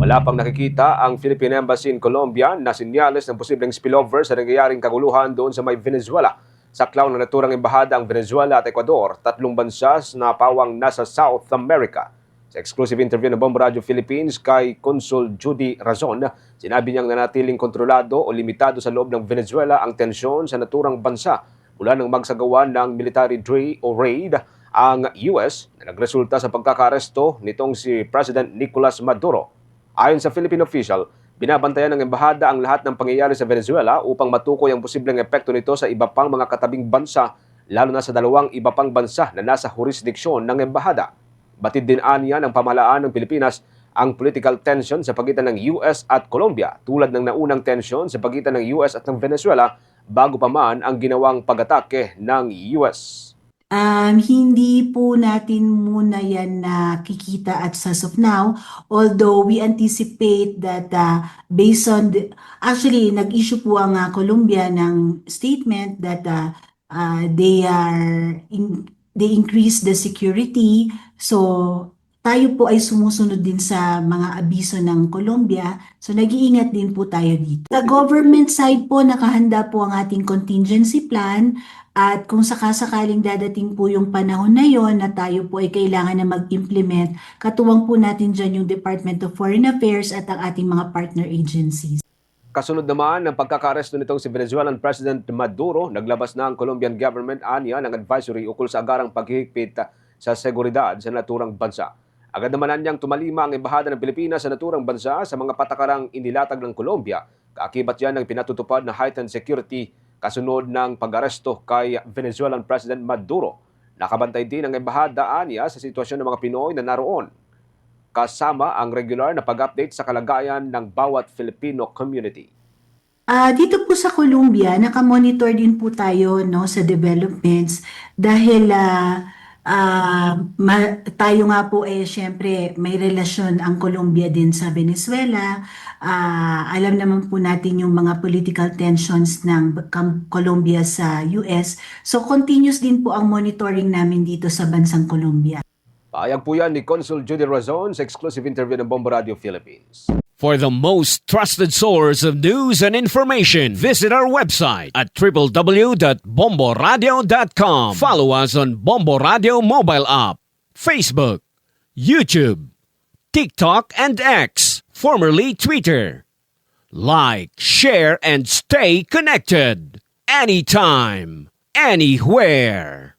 Wala pang nakikita ang Philippine Embassy in Colombia na senyales ng posibleng spillover sa nangyayaring kaguluhan doon sa may Venezuela. Saklaw ng naturang embahada ang Venezuela at Ecuador, tatlong bansa na pawang nasa South America. Sa exclusive interview ng Bombo Radio Philippines kay Consul Judy Razon, sinabi niyang nanatiling kontrolado o limitado sa loob ng Venezuela ang tensyon sa naturang bansa mula nang magsagawa ng military raid ang US na nagresulta sa pagkakaresto nitong si President Nicolas Maduro. Ayon sa Philippine official, binabantayan ng embahada ang lahat ng pangyayari sa Venezuela upang matukoy ang posibleng epekto nito sa iba pang mga katabing bansa, lalo na sa dalawang iba pang bansa na nasa jurisdiksyon ng embahada. Batid din aniya ng pamahalaan ng Pilipinas ang political tension sa pagitan ng US at Colombia, tulad ng naunang tension sa pagitan ng US at ng Venezuela bago pa man ang ginawang pag-atake ng US. Hindi po natin muna yan nakikita at as of now, although we anticipate that based on actually nag-issue po ang Colombia ng statement that they increase the security. So tayo po ay sumusunod din sa mga abiso ng Colombia. So nag-iingat din po tayo dito. Sa government side po, nakahanda po ang ating contingency plan. At kung sakasakaling dadating po yung panahon na yon na tayo po ay kailangan na mag-implement, katuwang po natin dyan yung Department of Foreign Affairs at ang ating mga partner agencies. Kasunod naman ng pagkakaresto nitong si Venezuelan President Maduro, naglabas na ang Colombian government aniya ng advisory ukol sa agarang paghihigpit sa seguridad sa naturang bansa. Agad naman niyang tumalima ang embahada ng Pilipinas sa naturang bansa sa mga patakarang inilatag ng Colombia. Kaakibat yan ng pinatutupad na heightened security kasunod ng pag-aresto kay Venezuelan President Maduro. Nakabantay din ang embahada aniya sa sitwasyon ng mga Pinoy na naroon, kasama ang regular na pag-update sa kalagayan ng bawat Filipino community. Dito po sa Colombia, nakamonitor din po tayo sa developments dahil tayo nga po syempre may relasyon ang Colombia din sa Venezuela. Alam naman po natin yung mga political tensions ng Colombia sa US. So continuous din po ang monitoring namin dito sa bansang Colombia. Pahayag po yan ni Consul Judy Razon sa exclusive interview ng Bombo Radio Philippines. For the most trusted source of news and information, visit our website at www.bomboradio.com. Follow us on Bombo Radio mobile app, Facebook, YouTube, TikTok, and X, formerly Twitter. Like, share, and stay connected. Anytime, anywhere.